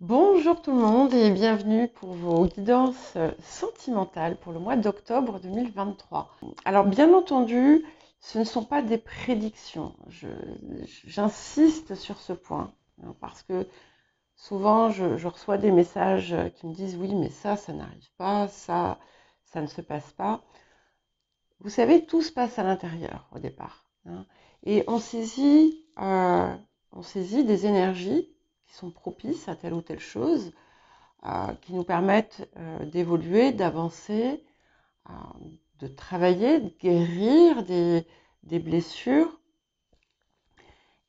Bonjour tout le monde et bienvenue pour vos guidances sentimentales pour le mois d'octobre 2023. Alors bien entendu, ce ne sont pas des prédictions. J'insiste sur ce point hein, parce que souvent je reçois des messages qui me disent oui mais ça n'arrive pas, ça ne se passe pas. Vous savez, tout se passe à l'intérieur au départ hein, et on saisit des énergies qui sont propices à telle ou telle chose qui nous permettent d'évoluer, d'avancer, euh, de travailler, de guérir des blessures.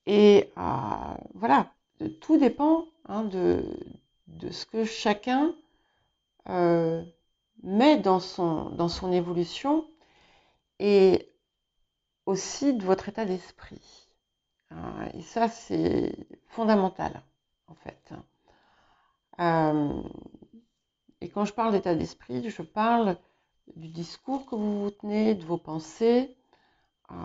Et voilà, tout dépend hein, de ce que chacun euh, met dans son évolution et aussi de votre état d'esprit. Et ça, c'est fondamental, en fait. Euh, Et quand je parle d'état d'esprit, je parle du discours que vous vous tenez, de vos pensées, euh,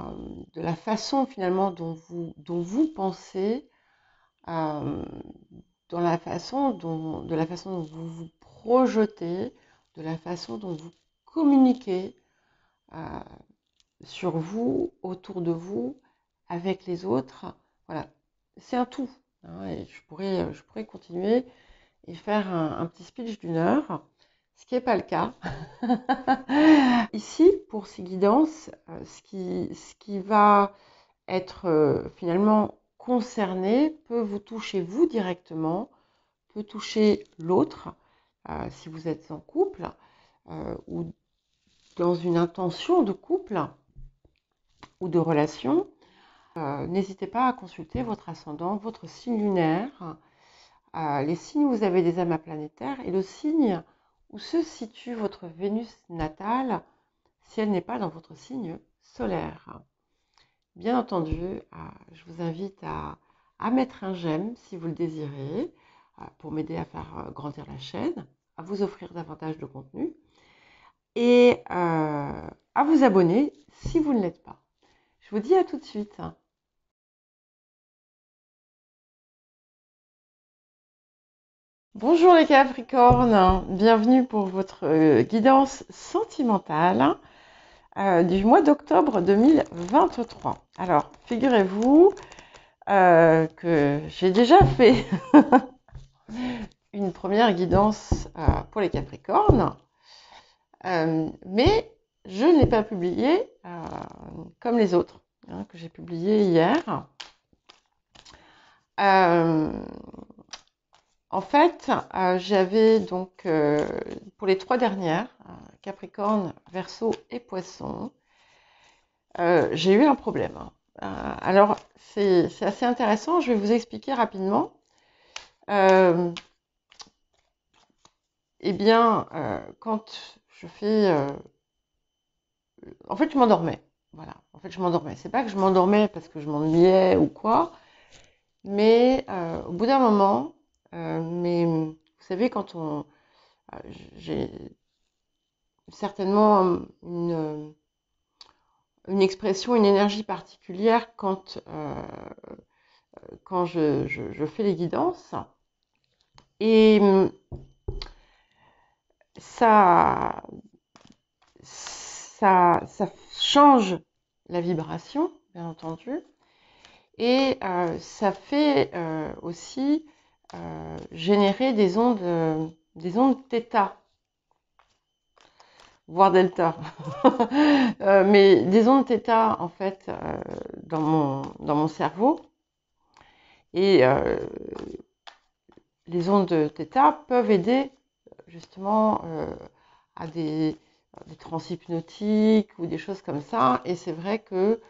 de la façon finalement dont vous pensez, euh, de la façon dont vous vous projetez, de la façon dont vous communiquez euh, sur vous, autour de vous, avec les autres. Voilà, c'est un tout. Hein, et je pourrais continuer et faire un petit speech d'1 heure, ce qui n'est pas le cas. Ici, pour ces guidances, ce qui va être finalement concerné peut vous toucher vous directement, peut toucher l'autre, si vous êtes en couple, ou dans une intention de couple ou de relation. N'hésitez pas à consulter votre ascendant, votre signe lunaire, les signes où vous avez des amas planétaires et le signe où se situe votre Vénus natale si elle n'est pas dans votre signe solaire. Bien entendu, je vous invite à mettre un j'aime si vous le désirez pour m'aider à faire grandir la chaîne, à vous offrir davantage de contenu et à vous abonner si vous ne l'êtes pas. Je vous dis à tout de suite. Bonjour les Capricornes, bienvenue pour votre guidance sentimentale du mois d'octobre 2023. Alors, figurez-vous que j'ai déjà fait une première guidance pour les Capricornes, mais je ne l'ai pas publiée comme les autres, hein, que j'ai publié hier. En fait, j'avais donc pour les 3 dernières, Capricorne, Verseau et Poisson, j'ai eu un problème. Alors, c'est assez intéressant, je vais vous expliquer rapidement. Eh bien, quand je fais... en fait, je m'endormais. Voilà, en fait, je m'endormais. C'est pas que je m'endormais parce que je m'ennuyais ou quoi, mais au bout d'un moment, mais vous savez, j'ai certainement une expression, une énergie particulière quand je fais les guidances. Et ça, ça change la vibration, bien entendu, et ça fait aussi générer des ondes θ, voire delta, mais des ondes θ en fait dans mon cerveau, et les ondes θ peuvent aider justement à des trans hypnotiques ou des choses comme ça, et c'est vrai que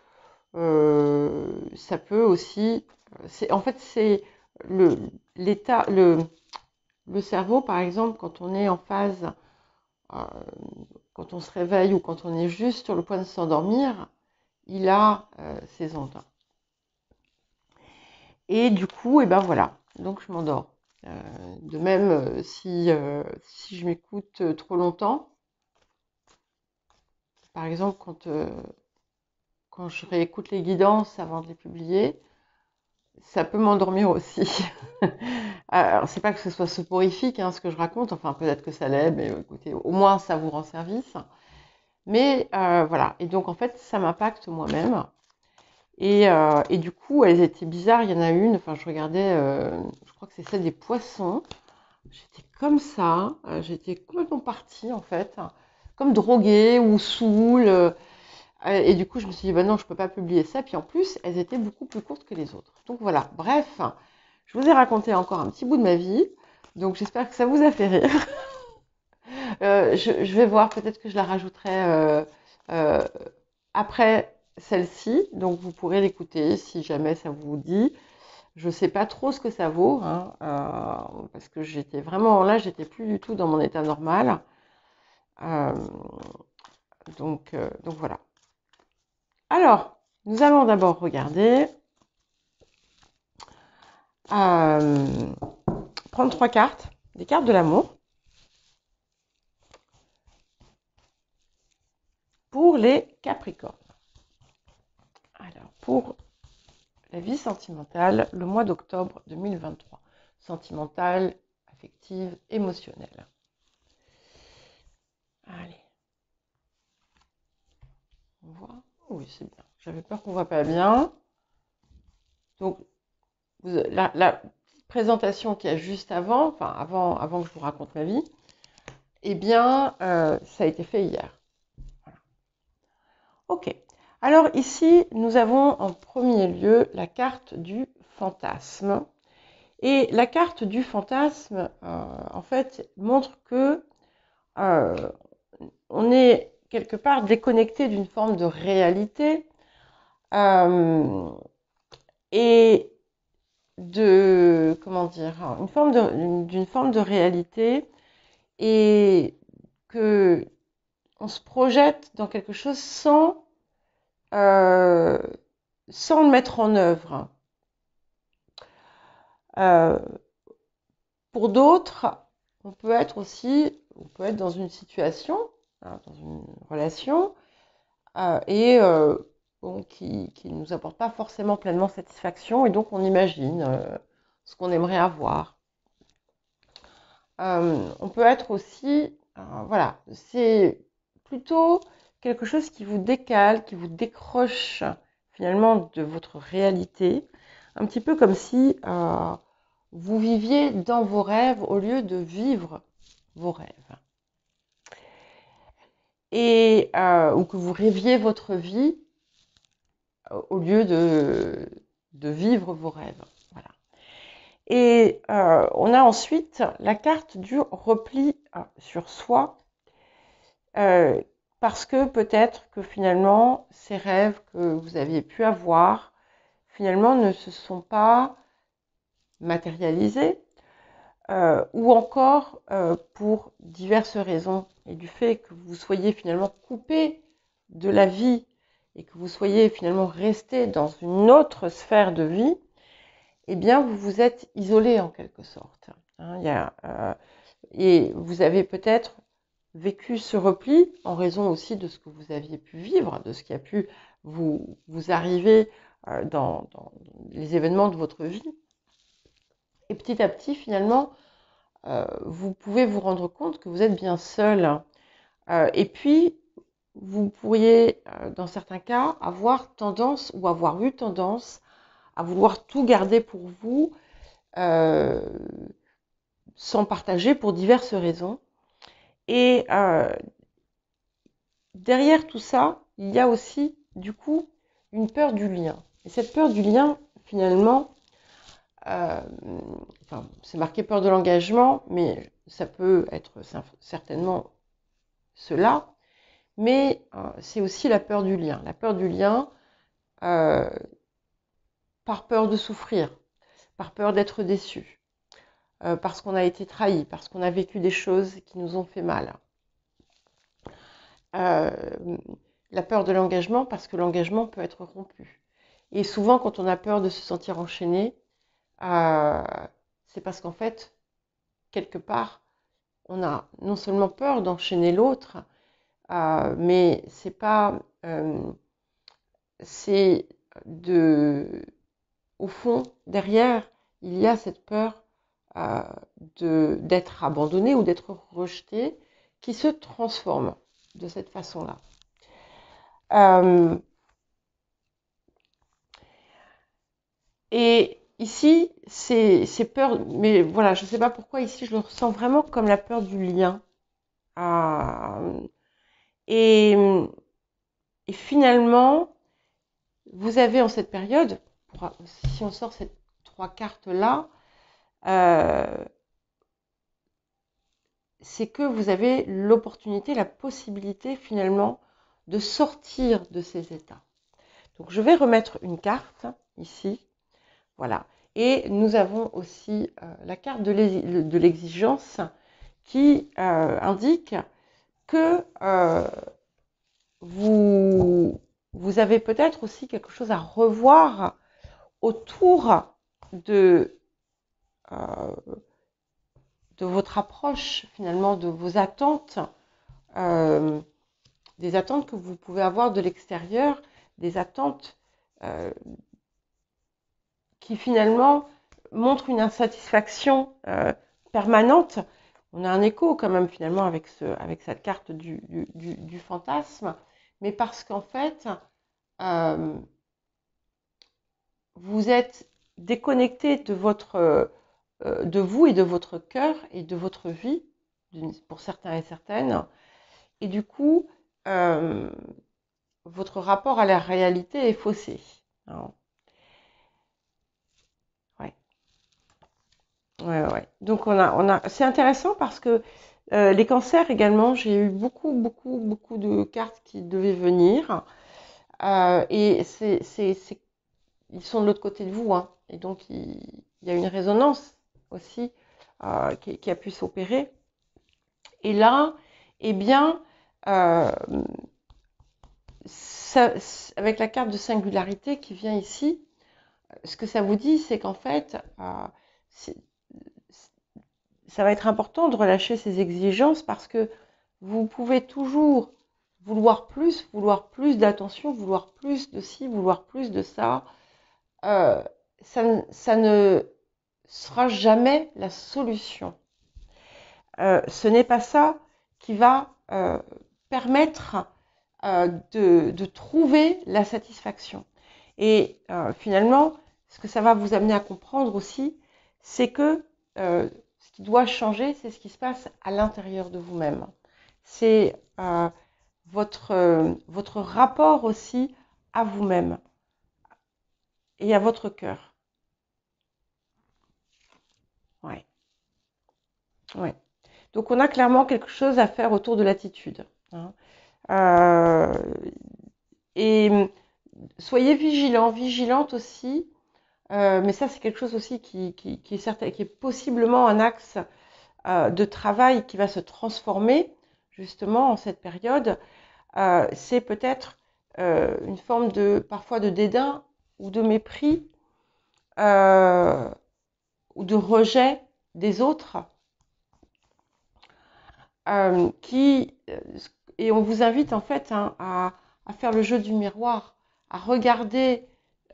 ça peut aussi, en fait c'est l'état, le cerveau par exemple quand on est en phase, euh, quand on se réveille ou quand on est juste sur le point de s'endormir, il a ces ondes. Et du coup, et ben voilà, donc je m'endors. De même, si je m'écoute trop longtemps, par exemple quand je réécoute les guidances avant de les publier, ça peut m'endormir aussi. Alors, c'est pas que ce soit soporifique, hein, ce que je raconte, enfin peut-être que ça l'est, mais écoutez, au moins ça vous rend service. Mais voilà, et donc en fait, ça m'impacte moi-même. Et du coup, elles étaient bizarres. Il y en a une, enfin, je regardais, je crois que c'est celle des poissons. J'étais comme ça, j'étais complètement partie en fait, comme droguée ou saoule. Et du coup, je me suis dit, bah non, je peux pas publier ça. Puis en plus, elles étaient beaucoup plus courtes que les autres. Donc voilà, bref, je vous ai raconté encore un petit bout de ma vie. Donc j'espère que ça vous a fait rire. Je vais voir, peut-être que je la rajouterai euh, après celle-ci. Donc vous pourrez l'écouter si jamais ça vous dit. Je sais pas trop ce que ça vaut, hein, parce que j'étais vraiment là, j'étais plus du tout dans mon état normal. Euh, donc voilà. Alors, nous allons d'abord regarder, euh, prendre 3 cartes, des cartes de l'amour, pour les Capricornes. Alors, pour la vie sentimentale, le mois d'octobre 2023. Sentimentale, affective, émotionnelle. Allez. On voit. Oui, c'est bien. J'avais peur qu'on ne voit pas bien. Donc, la petite présentation qu'il y a juste avant, enfin avant que je vous raconte ma vie, eh bien, ça a été fait hier. Voilà. Ok. Alors ici, nous avons en premier lieu la carte du fantasme. Et la carte du fantasme, en fait, montre que on est quelque part déconnecté d'une forme de réalité et de, comment dire, d'une forme de réalité et que on se projette dans quelque chose euh, sans le mettre en œuvre. Euh, pour d'autres, on peut être dans une situation, hein, dans une relation, bon, qui ne nous apporte pas forcément pleinement satisfaction, et donc on imagine ce qu'on aimerait avoir. On peut être aussi, voilà, c'est plutôt quelque chose qui vous décale, qui vous décroche finalement de votre réalité, un petit peu comme si vous viviez dans vos rêves au lieu de vivre vos rêves. Ou que vous rêviez votre vie au lieu de vivre vos rêves. Voilà. Et on a ensuite la carte du repli sur soi, parce que peut-être que finalement, ces rêves que vous aviez pu avoir, finalement, ne se sont pas matérialisés, ou encore pour diverses raisons, et du fait que vous soyez finalement coupé de la vie et que vous soyez finalement resté dans une autre sphère de vie, eh bien vous vous êtes isolé en quelque sorte. Hein, et vous avez peut-être vécu ce repli en raison aussi de ce que vous aviez pu vivre, de ce qui a pu vous arriver dans les événements de votre vie. Et petit à petit, finalement, vous pouvez vous rendre compte que vous êtes bien seul. Et puis, vous pourriez, dans certains cas, avoir tendance ou avoir eu tendance à vouloir tout garder pour vous, sans partager pour diverses raisons. Et derrière tout ça, il y a aussi, du coup, une peur du lien. Et cette peur du lien, finalement, enfin, c'est marqué peur de l'engagement, mais ça peut être certainement cela. Mais c'est aussi la peur du lien. La peur du lien par peur de souffrir, par peur d'être déçu, parce qu'on a été trahi, parce qu'on a vécu des choses qui nous ont fait mal. La peur de l'engagement, parce que l'engagement peut être rompu. Et souvent, quand on a peur de se sentir enchaîné, c'est parce qu'en fait, quelque part, on a non seulement peur d'enchaîner l'autre, mais c'est pas, c'est de au fond, derrière, il y a cette peur d'être abandonné ou d'être rejeté qui se transforme de cette façon-là. Et ici, c'est peur, mais voilà, je ne sais pas pourquoi ici je le ressens vraiment comme la peur du lien. Et, et finalement, vous avez en cette période, si on sort ces 3 cartes-là, c'est que vous avez l'opportunité, la possibilité finalement de sortir de ces états. Donc je vais remettre une carte ici, voilà. Et nous avons aussi la carte de l'exigence qui indique que vous avez peut-être aussi quelque chose à revoir autour de votre approche, finalement, de vos attentes, des attentes que vous pouvez avoir de l'extérieur, des attentes qui finalement montrent une insatisfaction permanente. On a un écho quand même finalement avec cette carte du fantasme, mais parce qu'en fait, vous êtes déconnecté de de vous et de votre cœur et de votre vie, pour certains et certaines, et du coup, votre rapport à la réalité est faussé. Hein. Ouais. Donc c'est intéressant parce que les cancers également, j'ai eu beaucoup de cartes qui devaient venir et ils sont de l'autre côté de vous, hein, et donc il y a une résonance aussi qui a pu s'opérer. Et là, eh bien, avec la carte de singularité qui vient ici, ce que ça vous dit, c'est qu'en fait, ça va être important de relâcher ces exigences parce que vous pouvez toujours vouloir plus d'attention, vouloir plus de ci, vouloir plus de ça. Ça ne sera jamais la solution. Ce n'est pas ça qui va permettre de trouver la satisfaction. Et finalement, ce que ça va vous amener à comprendre aussi, c'est que ce qui doit changer, c'est ce qui se passe à l'intérieur de vous-même. C'est votre rapport aussi à vous-même et à votre cœur. Ouais. Donc on a clairement quelque chose à faire autour de l'attitude. Hein. Et soyez vigilants, vigilantes aussi. Mais ça, c'est quelque chose aussi qui est certain, qui est possiblement un axe de travail qui va se transformer justement en cette période. C'est peut-être une forme parfois de dédain ou de mépris ou de rejet des autres et on vous invite en fait à faire le jeu du miroir, à regarder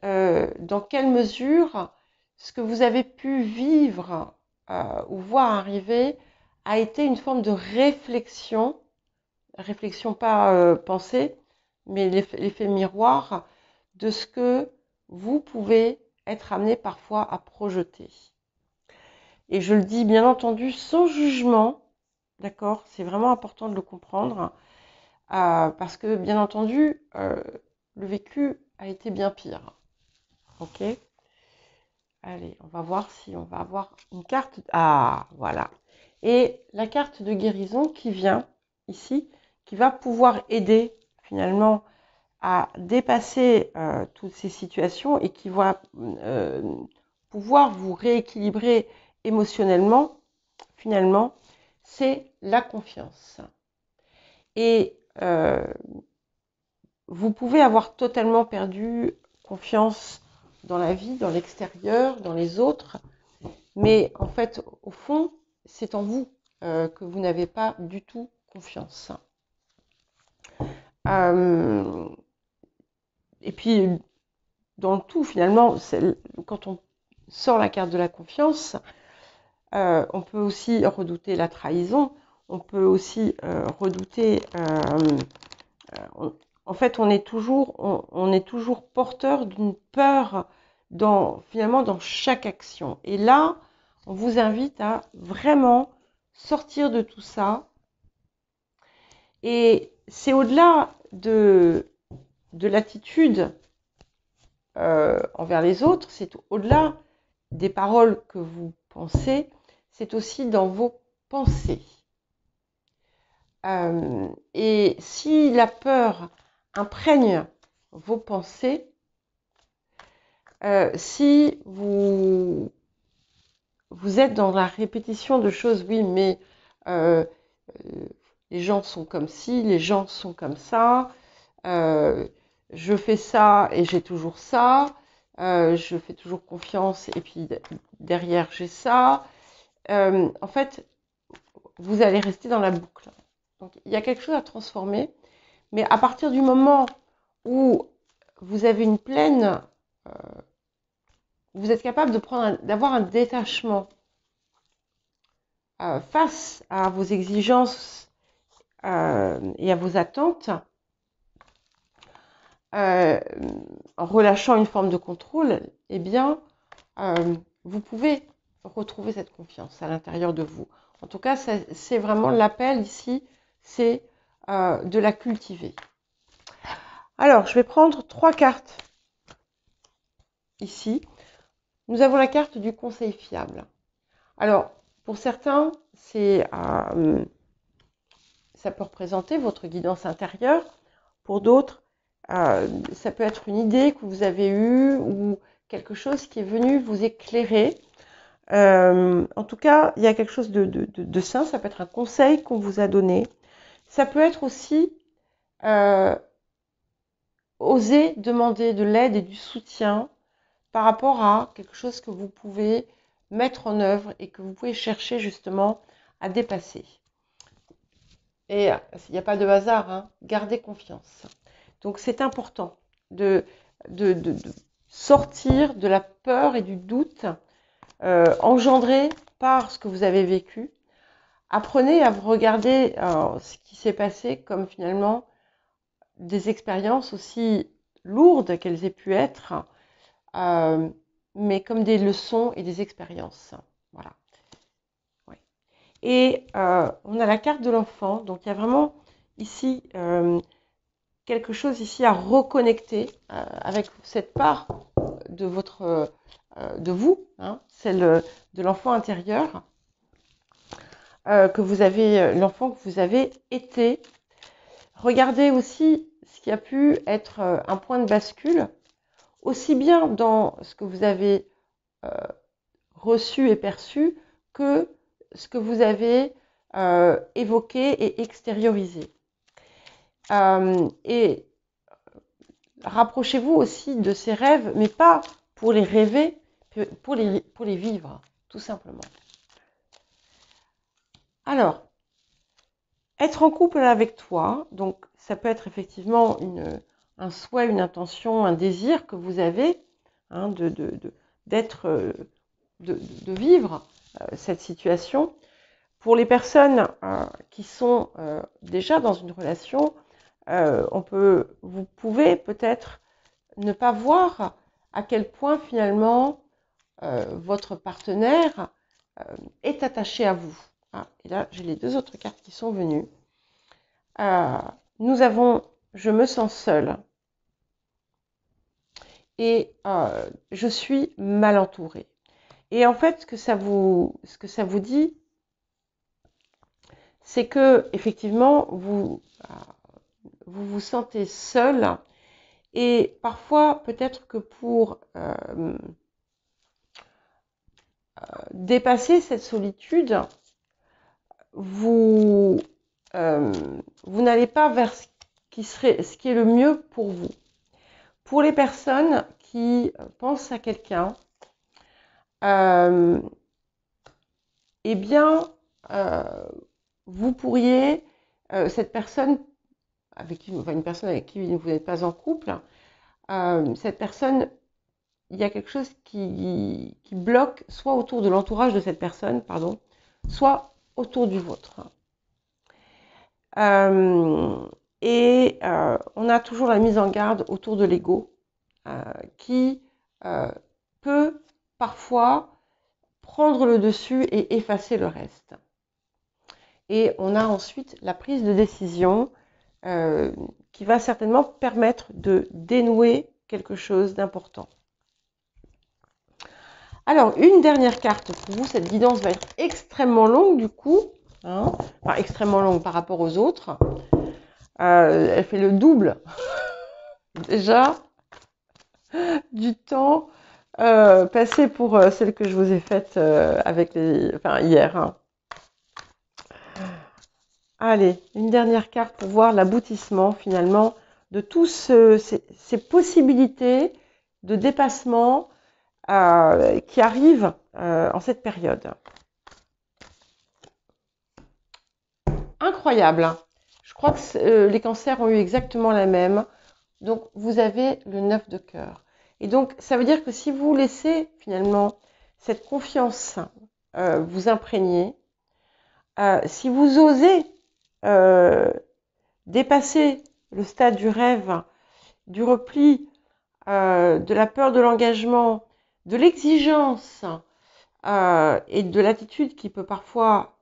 dans quelle mesure ce que vous avez pu vivre ou voir arriver a été une forme de réflexion pas pensée, mais l'effet miroir de ce que vous pouvez être amené parfois à projeter. Et je le dis bien entendu sans jugement, d'accord? C'est vraiment important de le comprendre, parce que bien entendu, le vécu a été bien pire. Ok? Allez, on va voir si on va avoir une carte. Ah, voilà. Et la carte de guérison qui vient ici, qui va pouvoir aider finalement à dépasser toutes ces situations et qui va pouvoir vous rééquilibrer émotionnellement, finalement, c'est la confiance. Et vous pouvez avoir totalement perdu confiance dans la vie, dans l'extérieur, dans les autres, mais en fait, au fond, c'est en vous que vous n'avez pas du tout confiance. Et puis, dans le tout, finalement, quand on sort la carte de la confiance, on peut aussi redouter la trahison, on peut aussi redouter... en fait, on est toujours porteur d'une peur finalement dans chaque action. Et là, on vous invite à vraiment sortir de tout ça. Et c'est au-delà de l'attitude envers les autres, c'est au-delà des paroles que vous pensez, c'est aussi dans vos pensées. Et si la peur imprègne vos pensées, si vous êtes dans la répétition de choses, oui, mais euh, les gens sont comme ci, les gens sont comme ça, je fais ça et j'ai toujours ça, je fais toujours confiance et puis derrière j'ai ça. En fait, vous allez rester dans la boucle. Donc, il y a quelque chose à transformer, mais à partir du moment où vous avez une pleine, vous êtes capable d'avoir un détachement face à vos exigences et à vos attentes, en relâchant une forme de contrôle, eh bien, vous pouvez retrouver cette confiance à l'intérieur de vous. En tout cas, c'est vraiment l'appel ici, c'est de la cultiver. Alors, je vais prendre 3 cartes ici. Nous avons la carte du conseil fiable. Alors, pour certains, ça peut représenter votre guidance intérieure. Pour d'autres, ça peut être une idée que vous avez eue ou quelque chose qui est venu vous éclairer. En tout cas, il y a quelque chose de sain. Ça peut être un conseil qu'on vous a donné. Ça peut être aussi oser demander de l'aide et du soutien par rapport à quelque chose que vous pouvez mettre en œuvre et que vous pouvez chercher justement à dépasser. Et il n'y a pas de hasard, hein, gardez confiance. Donc c'est important de sortir de la peur et du doute engendré par ce que vous avez vécu. Apprenez à vous regarder ce qui s'est passé comme finalement des expériences aussi lourdes qu'elles aient pu être, mais comme des leçons et des expériences. Voilà. Ouais. Et on a la carte de l'enfant, donc il y a vraiment ici quelque chose ici à reconnecter avec cette part de de vous, hein, celle de l'enfant intérieur, l'enfant que vous avez été. Regardez aussi ce qui a pu être un point de bascule, aussi bien dans ce que vous avez reçu et perçu que ce que vous avez évoqué et extériorisé. Et rapprochez-vous aussi de ces rêves, mais pas pour les rêver, pour les vivre, tout simplement. Alors, être en couple avec toi, donc ça peut être effectivement un souhait, une intention, un désir que vous avez, hein, de vivre cette situation. Pour les personnes qui sont déjà dans une relation, vous pouvez peut-être ne pas voir à quel point finalement votre partenaire est attaché à vous. Ah, et là, j'ai les 2 autres cartes qui sont venues. Nous avons « Je me sens seule » et « Je suis mal entourée ». Et en fait, ce que ça vous dit, c'est que effectivement, vous vous sentez seul et parfois peut-être que pour dépasser cette solitude, vous n'allez pas vers ce qui est le mieux pour vous. Pour les personnes qui pensent à quelqu'un, eh bien, vous pourriez, cette personne une personne avec qui vous n'êtes pas en couple, cette personne il y a quelque chose qui bloque soit autour de l'entourage de cette personne, pardon, soit autour du vôtre. On a toujours la mise en garde autour de l'ego qui peut parfois prendre le dessus et effacer le reste. Et on a ensuite la prise de décision qui va certainement permettre de dénouer quelque chose d'important. Alors, une dernière carte pour vous. Cette guidance va être extrêmement longue du coup. Hein, enfin, extrêmement longue par rapport aux autres. Elle fait le double déjà du temps passé pour celle que je vous ai faite avec hier. Hein. Allez, une dernière carte pour voir l'aboutissement finalement de toutes ces possibilités de dépassement qui arrivent en cette période. Incroyable. Hein. Je crois que les cancers ont eu exactement la même. Donc, vous avez le 9 de cœur. Et donc, ça veut dire que si vous laissez finalement cette confiance vous imprégner, si vous osez dépasser le stade du rêve, du repli, de la peur de l'engagement, de l'exigence et de l'attitude qui peut parfois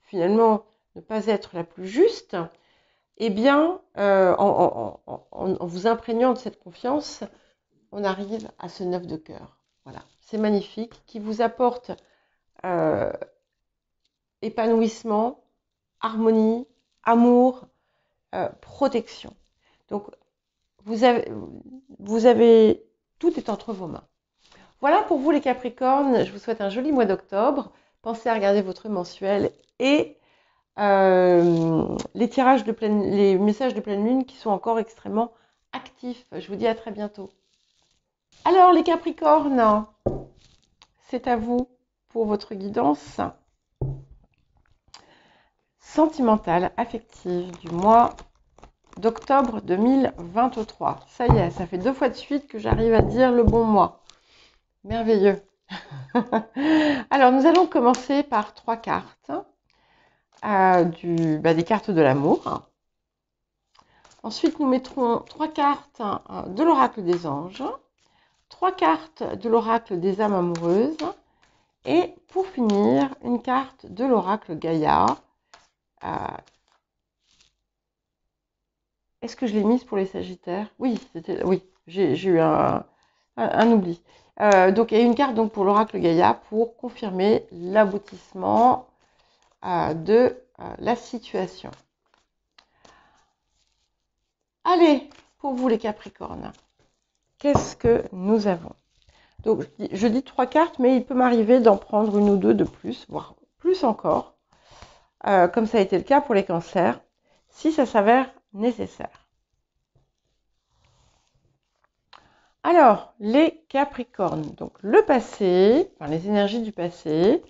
finalement ne pas être la plus juste, eh bien, en vous imprégnant de cette confiance, on arrive à ce 9 de cœur. Voilà, c'est magnifique, qui vous apporte épanouissement, harmonie, amour, protection. Donc, vous avez, tout est entre vos mains. Voilà pour vous les Capricornes, je vous souhaite un joli mois d'octobre. Pensez à regarder votre mensuel et les tirages de les messages de pleine lune qui sont encore extrêmement actifs. Je vous dis à très bientôt. Alors les Capricornes, c'est à vous pour votre guidance sentimentale, affective du mois d'octobre 2023. Ça y est, ça fait 2 fois de suite que j'arrive à dire le bon mois. Merveilleux. Alors, nous allons commencer par 3 cartes. Des cartes de l'amour. Ensuite, nous mettrons 3 cartes de l'oracle des anges. 3 cartes de l'oracle des âmes amoureuses. Et pour finir, une carte de l'oracle Gaïa. Est-ce que je l'ai mise pour les Sagittaires? Oui, j'ai eu un oubli. Donc, il y a une carte donc, pour l'oracle Gaïa pour confirmer l'aboutissement de la situation. Allez, pour vous les Capricornes, qu'est-ce que nous avons? Donc, je dis 3 cartes, mais il peut m'arriver d'en prendre 1 ou 2 de plus, voire plus encore, comme ça a été le cas pour les cancers, si ça s'avère nécessaire. Alors, les Capricornes, donc le passé, enfin les énergies du passé,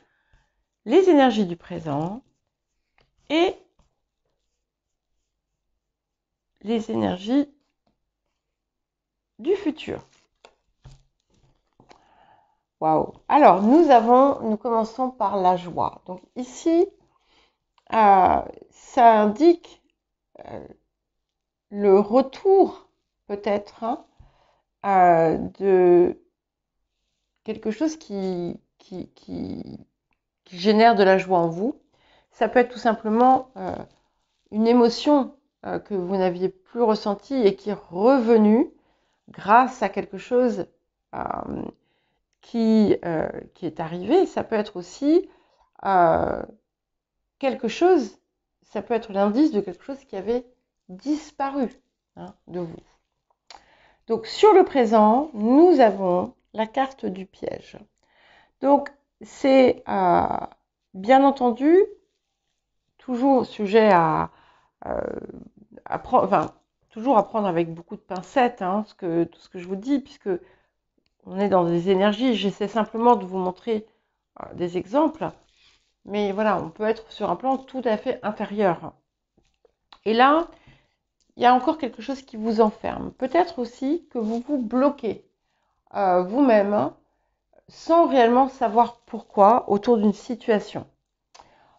les énergies du présent et les énergies du futur. Waouh! Alors, nous commençons par la joie. Donc ici, ça indique le retour, peut-être, de quelque chose qui génère de la joie en vous. Ça peut être tout simplement une émotion que vous n'aviez plus ressentie et qui est revenue grâce à quelque chose qui est arrivé. Ça peut être aussi quelque chose, ça peut être l'indice de quelque chose qui avait disparu de vous. Donc sur le présent, nous avons la carte du piège. Donc c'est bien entendu toujours sujet à toujours à prendre avec beaucoup de pincettes tout ce que je vous dis, puisque on est dans des énergies. J'essaie simplement de vous montrer des exemples, mais voilà, on peut être sur un plan tout à fait inférieur. Et là, il y a encore quelque chose qui vous enferme. Peut-être aussi que vous vous bloquez vous-même, hein, sans réellement savoir pourquoi autour d'une situation.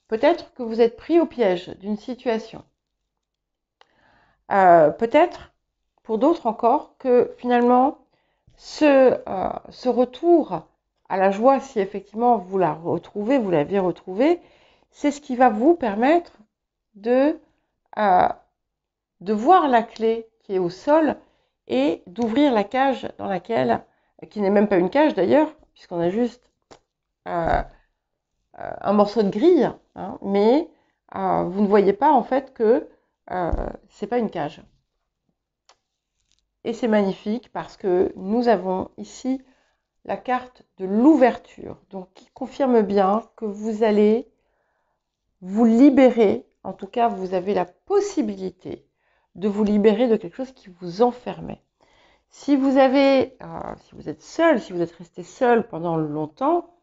Peut-être que vous êtes pris au piège d'une situation. Peut-être, pour d'autres encore, que finalement, ce retour à la joie, si effectivement vous la retrouvez, vous l'avez retrouvée, c'est ce qui va vous permettre de voir la clé qui est au sol et d'ouvrir la cage dans laquelle, qui n'est même pas une cage d'ailleurs, puisqu'on a juste un morceau de grille, hein, mais vous ne voyez pas en fait que c'est pas une cage. Et c'est magnifique parce que nous avons ici la carte de l'ouverture, donc qui confirme bien que vous allez vous libérer, en tout cas vous avez la possibilité de vous libérer de quelque chose qui vous enfermait. Si vous êtes seul, si vous êtes resté seul pendant longtemps,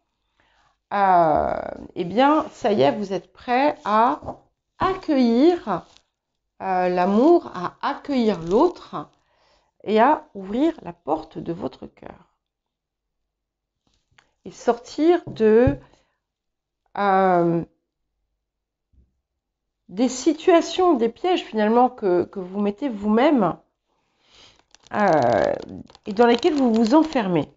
eh bien ça y est, vous êtes prêt à accueillir l'amour, à accueillir l'autre et à ouvrir la porte de votre cœur. Et sortir des situations, des pièges finalement que vous mettez vous-même et dans lesquels vous vous enfermez.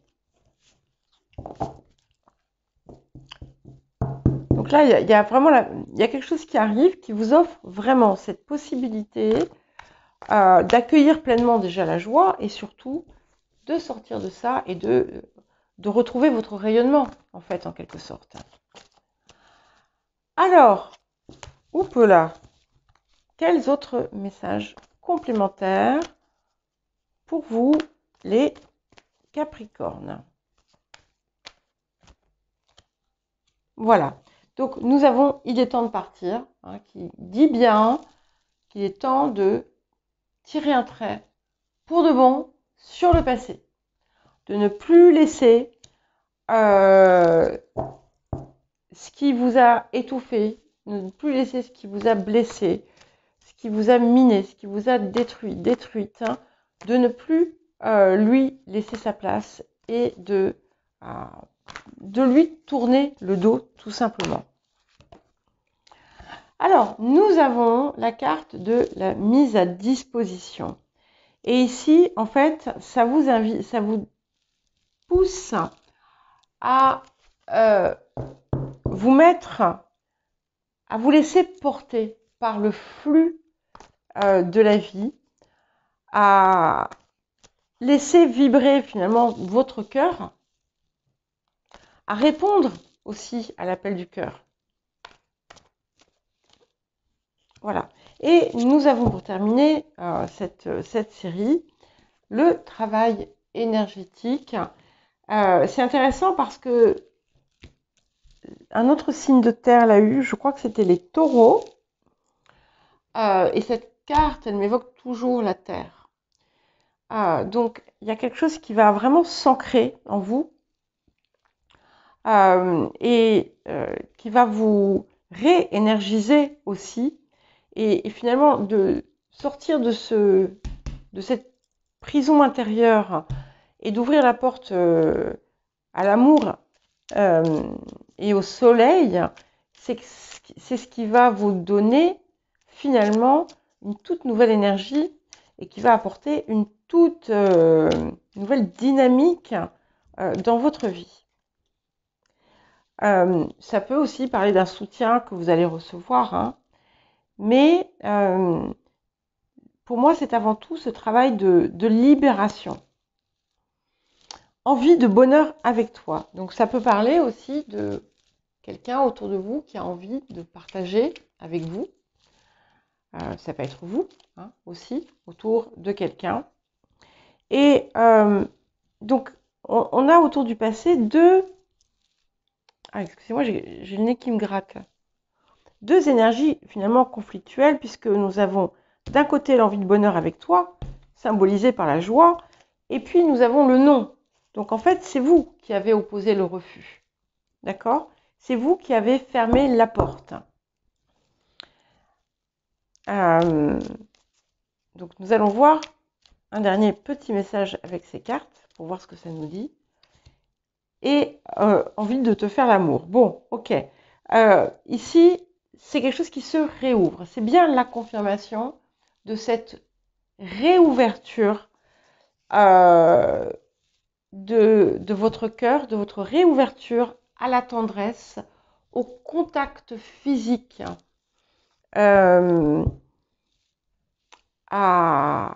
Donc là, il y a vraiment il y a quelque chose qui arrive qui vous offre vraiment cette possibilité d'accueillir pleinement déjà la joie et surtout de sortir de ça et de retrouver votre rayonnement, en fait, en quelque sorte. Alors, là, quels autres messages complémentaires pour vous, les Capricornes? Voilà. Donc, nous avons Il est temps de partir, hein, qui dit bien qu'il est temps de tirer un trait pour de bon sur le passé. De ne plus laisser ce qui vous a étouffé, de ne plus laisser ce qui vous a blessé, ce qui vous a miné, ce qui vous a détruite, hein, de ne plus lui laisser sa place et de lui tourner le dos tout simplement. Alors, nous avons la carte de la mise à disposition. Et ici, en fait, ça vous pousse à vous mettre, à vous laisser porter par le flux de la vie, à laisser vibrer finalement votre cœur, à répondre aussi à l'appel du cœur. Voilà. Et nous avons pour terminer cette série, le travail énergétique. C'est intéressant parce que un autre signe de terre l'a eu, je crois que c'était les taureaux. Et cette carte, elle m'évoque toujours la terre. Donc, il y a quelque chose qui va vraiment s'ancrer en vous et qui va vous réénergiser aussi. Et finalement, de sortir de cette prison intérieure et d'ouvrir la porte à l'amour et au soleil, c'est ce qui va vous donner finalement une toute nouvelle énergie et qui va apporter une toute nouvelle dynamique dans votre vie. Ça peut aussi parler d'un soutien que vous allez recevoir, hein, mais pour moi, c'est avant tout ce travail de libération. Envie de bonheur avec toi. Donc ça peut parler aussi de quelqu'un autour de vous qui a envie de partager avec vous. Ça peut être vous, hein, aussi, autour de quelqu'un. Et donc, on a autour du passé deux... Ah, excusez-moi, j'ai le nez qui me gratte. Deux énergies finalement conflictuelles, puisque nous avons d'un côté l'envie de bonheur avec toi, symbolisée par la joie, et puis nous avons le non. Donc en fait, c'est vous qui avez opposé le refus. D'accord ? C'est vous qui avez fermé la porte. Donc nous allons voir un dernier petit message avec ces cartes pour voir ce que ça nous dit. Et envie de te faire l'amour. Bon, ok. Ici, c'est quelque chose qui se réouvre. C'est bien la confirmation de cette réouverture de votre cœur, de votre réouverture à la tendresse, au contact physique, à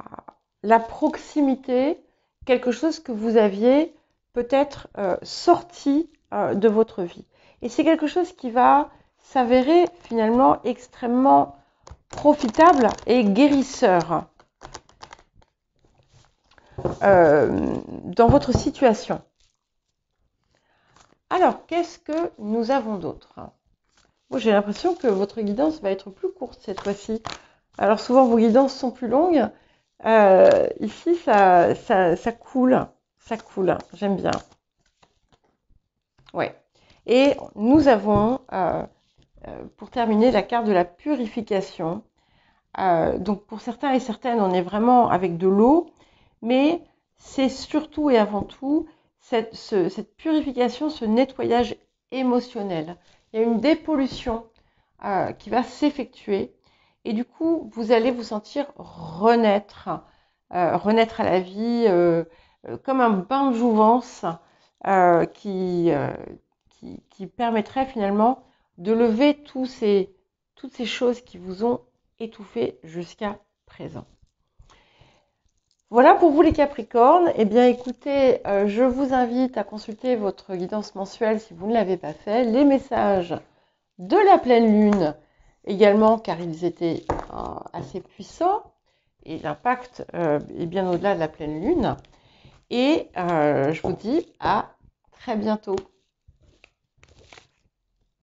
la proximité, quelque chose que vous aviez peut-être sorti de votre vie. Et c'est quelque chose qui va s'avérer finalement extrêmement profitable et guérisseur dans votre situation. Alors, qu'est-ce que nous avons d'autre? Moi, j'ai l'impression que votre guidance va être plus courte cette fois-ci. Alors, souvent, vos guidances sont plus longues. Ici, ça coule. Ça coule. J'aime bien. Ouais. Et nous avons, pour terminer, la carte de la purification. Donc, pour certains et certaines, on est vraiment avec de l'eau. Mais c'est surtout et avant tout cette purification, ce nettoyage émotionnel. Il y a une dépollution qui va s'effectuer et du coup, vous allez vous sentir renaître à la vie comme un bain de jouvence qui permettrait finalement de lever toutes ces choses qui vous ont étouffé jusqu'à présent. Voilà pour vous les Capricornes. Eh bien écoutez, je vous invite à consulter votre guidance mensuelle si vous ne l'avez pas fait. Les messages de la pleine lune également, car ils étaient assez puissants. Et l'impact est bien au-delà de la pleine lune. Et je vous dis à très bientôt.